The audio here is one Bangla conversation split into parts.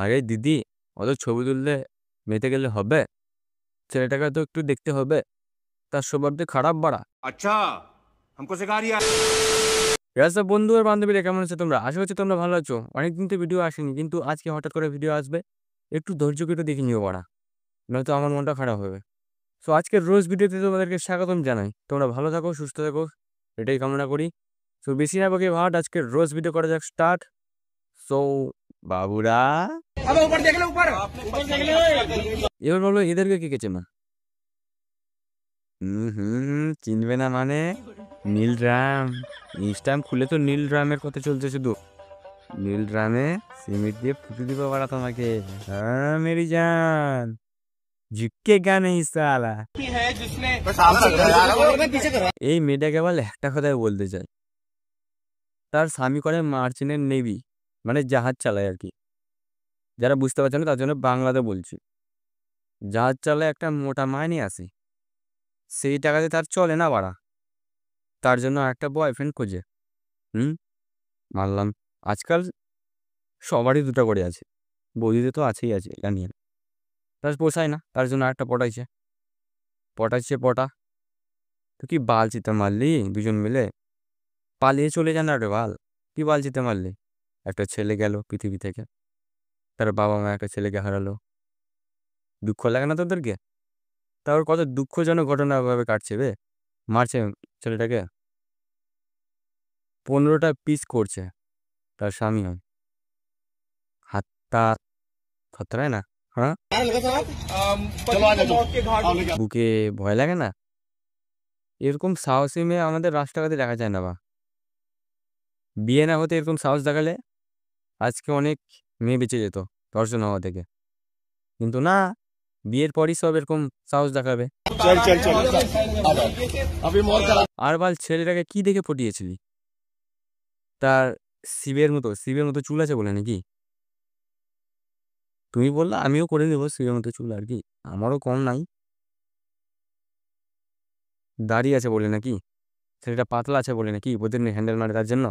আরে দিদি, অত ছবি তুললে মেতে গেলে হবে? ছেলেটাকে তো একটু দেখতে হবে। তার স্বভাব যে খারাপ বাড়া। अच्छा हमको सिखा रिया সব বন্ধু আর বান্ধবীরা কেমন আছো তোমরা? আশা করছি তোমরা ভালো আছো। অনেকদিন তো ভিডিও আসেনি, কিন্তু আজকে হঠাৎ করে ভিডিও আসবে। একটু ধৈর্য করে দেখে নিও বাড়া, নয়তো আমার মনটা খারাপ হবে। সো আজকের রোজ ভিডিওতে তোমাদেরকে স্বাগতম জানাই। তোমরা ভালো থাকো, সুস্থ থাকো, এটাই কামনা করি। সো বেশি না বকে ভাট, আজকের রোজ ভিডিও করা যাক স্টার্ট। সো বাবুরা, अब ऊपर देख लो ऊपर देख लो এবার বলো এদেরকে কে কেছে না? চিনবে না মানে? নীল ড্রাম। ইনস্টাগ্রাম খুলে তো নীল ড্রামের কথা চলছে শুধু। নীল ড্রামে সিমেন্ট দিয়ে ফুটে দিব বাড়া তোমাকে। হ্যাঁ মেরি জান, ঝুঁকেগা নেই সালা। है जिसने बस आप लग रहा है यार मैं पीछे कर रहा এই মেয়েটাকে বলে একটা কথাই বলতে চাই, তার স্বামী করে মার্চেন্ট নেভি, মানে জাহাজ চালায় আর কি। যারা বুঝতে পারছে না তার জন্য বাংলাতে বলছি। জাহাজ চালায়, একটা মোটা মাইনে আসে, সেই টাকাতে তার চলে না বাড়া। তার জন্য একটা বয়ফ্রেন্ড খোঁজে। হুম, মানলাম আজকাল সবারই দুটো করে আছে, বৌদিতে তো আছেই আছে, এটা নিয়ে তার পোষায় না, তার জন্য একটা পটাইছে। পটা তো কি বাল চিতে মারলি দুজন মিলে? পালিয়ে চলে যান না রে বাল, কি বাল চিতে মারলি? একটা ছেলে গেল পৃথিবী থেকে, তার বাবা মা একটা ছেলেকে হারালো। দুঃখ লাগে না তোদেরকে? তারপর কত দুঃখজনক ঘটনা ভাবে কাটছে বে। মারছে ছেলেটাকে, 15টা পিস করছে তার স্বামী হয়। হাতটা খতরায় না? হ্যাঁ, चलो आ जाओ के घाट বুকে ভয় লাগে না? এরকম সাহসী মেয়ে আমাদের রাস্তাঘাটে দেখা যায় না বা। বিয়ে না হতে এরকম সাহস দেখালে আজকে অনেক মেয়ে বেঁচে যেত ধর্ষণ হওয়া থেকে। কিন্তু না, বিয়ের পরই সব এরকম সাহস দেখাবে। चल चल चल अभी मोर करा আর বাল ছেলেটাকে কি দেখে পটিয়েছিলি? তার শিবের মতো চুল আছে বলে নাকি? তুমি বললা আমিও করে নেবো শিবের মতো চুল আর কি, আমারও কম নাই। দাড়ি আছে বলে নাকি? ছেলেটা পাতলা আছে বলে নাকি? প্রতিদিন হ্যান্ডেল মারে তার জন্য?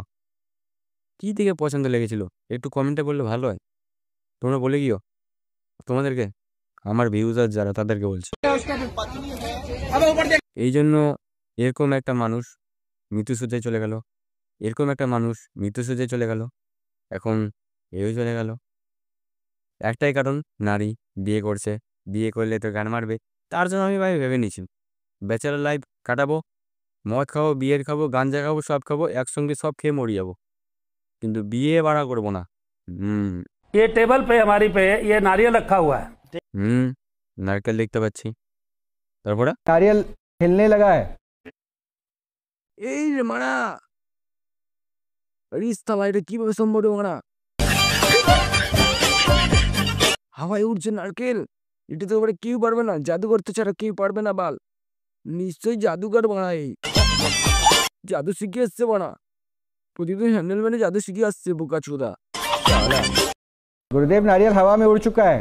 কি দেখে পছন্দ লেগেছিল একটু কমেন্টে বললে ভালো হয়। তোমরা বলে গিয়েও তোমাদেরকে, আমার ভিউজার যারা তাদেরকে বলছি। अब ऊपर देख এই জন্য এরকম একটা মানুষ মৃত্যুসজ্জায় চলে গেল, এরকম একটা মানুষ মৃত্যুসজ্জায় চলে গেল, এখন এও চলে গেল। একটাই কারণ, নারী বিয়ে করছে, বিয়ে করলে তো গান মারবে। তার জন্য আমি ভাই ভেবে নিয়েছি ব্যাচেলার লাইফ কাটাবো, মদ খাবো, বিয়ের খাবো, গাঞ্জা খাবো, সব খাবো, একসঙ্গে সব খেয়ে মরে যাবো, কিন্তু বিয়ে বাড়া করবো না। হুম ये टेबल पे हमारी पे ये नारियल रखा हुआ है। হুম নারকেল দেখতে পাচ্ছি। তারপরে नारियल हिलने लगा है। এই রে মারা, রিস্তা ভাই, এটা কিভাবে সম্ভব রে মারা? হাওয়ায় উঠছে নারকেল, এটা তো এবারে কেউ পারবে না, জাদুঘর তো ছাড়া কেউ পারবে না বাল। নিশ্চয়ই জাদুঘর বানা, এই জাদু শিখে আসছে বানা, প্রতিদিন হ্যান্ডেল ম্যানে জাদু শিখে আসছে বোকা চোদা। गुरुदेव नारियल हवा में उड़ चुका है।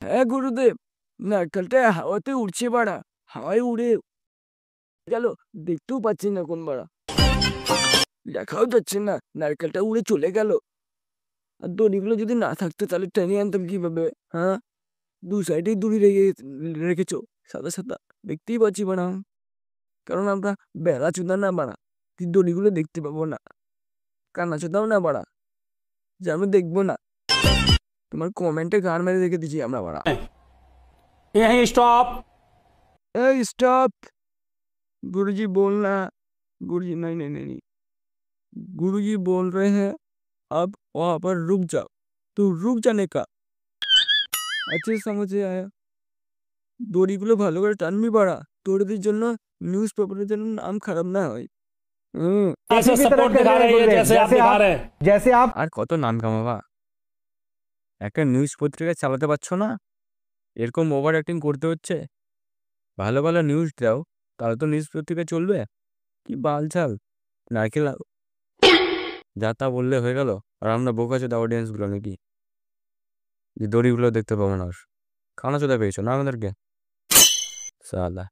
হ্যাঁ গুরুদেব, নারকেলটা হাওয়াতে উড়ছে বাড়া, হাওয়ায় উড়ে গেল, দেখতেও পাচ্ছি না কোন বাড়া, দেখাও যাচ্ছে না, নারকেলটা উড়ে চলে গেল। আর দড়িগুলো যদি না থাকতো তাহলে টেনে আনতাম কিভাবে? হ্যাঁ, দু সাইডেই দড়ি রেখেছো সাদা সাদা, দেখতেই পাচ্ছি বাড়া, কারণ আমরা বেড়া চোদা না বাড়া, দড়িগুলো দেখতে পাবো না। কান্না চোদাও না বাড়া যে আমি দেখবো না। তোমার কমেন্টে গান মেরে রেখে দিচ্ছি আমরা বাড়া। यहीं स्टॉप। स्टॉप गुरुजी बोलना। गुरुजी नहीं नहीं नहीं नहीं, गुरुजी बोल रहे हैं अब वहां पर रुक जाओ, तो रुक जाने का। अच्छे समझे आया, দড়িগুলো ভালো করে টানবি বাড়া, তোদের জন্য নিউজ পেপারের জন্য নাম খারাপ না হয়। ऐसे किसी भी तरह सपोर्ट कर दिखा रहे हैं रही है गुरुदेव, जैसे आप दिखा रहे हैं। जैसे आप আর কত নাম কামাবা? একটা নিউজ পত্রিকা চালাতে পারছো না, এরকম ওভার অ্যাক্টিং করতে হচ্ছে। ভালো ভালো নিউজ দাও, তাহলে তো নিউজ পত্রিকা চলবে। কি বালছাল নারকেল যা তা বললে হয়ে গেল, আর আমরা বোকা চোদা অডিয়েন্সগুলো নাকি যে দড়িগুলো দেখতে পাবো না? খানা চোদা পেয়েছো না আমাদেরকে সালা।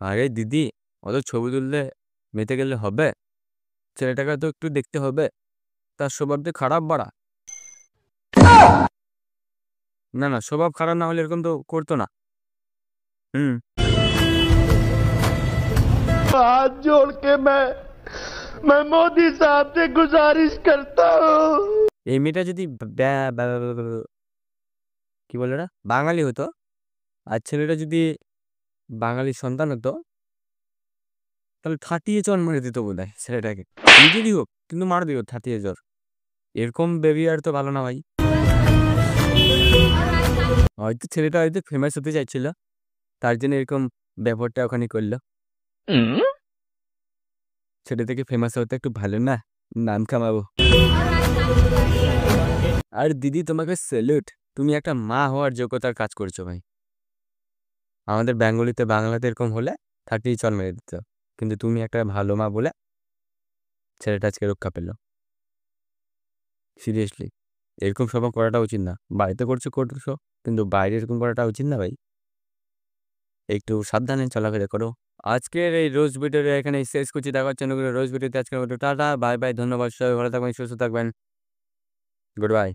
আরে দিদি, অত ছবি তুললে মেতে গেলে হবে? ছেলেটাকে তো একটু দেখতে হবে, তার স্বভাব যে খারাপ বাড়া। না না, স্বভাব খারাপ না হলে এরকম তো করতো না। হুম। हाथ जोड़ के मैं मोदी साहब से गुजारिश करता हूँ। এই মেয়েটা যদি কি বলে ওরা বাঙালি হতো, আর ছেলেটা যদি বাঙালির সন্তান হতো, তাহলে থাটিয়ে চর মেরে দিত বোধ হয় ছেলেটাকে। নিজেরই হোক কিন্তু মার দিত থাটিয়ে চর। এরকম বেবিয়ার তো ভালো না ভাই। হয়তো ছেলেটা হয়তো ফেমাস হতে চাইছিল, তার জন্য এরকম ব্যাপারটা ওখানে করলো। ছেলে থেকে ফেমাস হতে একটু ভালো না, নাম কামাবো। আর দিদি তোমাকে স্যালুট, তুমি একটা মা হওয়ার যোগ্যতার কাজ করছো ভাই। আমাদের বেঙ্গলিতে বাংলাতে এরকম হলে থাটিয়ে চর মেরে দিত, কিন্তু তুমি একটা ভালো মা বলে ছেলেটা আজকে রক্ষা পেল। সিরিয়াসলি এরকম সব করাটা উচিত না। বাড়িতে করছো কিন্তু বাইরে এরকম করাটা উচিত না ভাই। একটু সাবধানে চলাফেরা করো। আজকের এই রোজ ভিডিওটা এখানে শেষ করছি। দেখা হচ্ছে নতুন রোজ ভিডিওতে। আজকের মতো টাটা, বাই বাই, ধন্যবাদ। সবাই ভালো থাকবেন, সুস্থ থাকবেন, গুড বাই।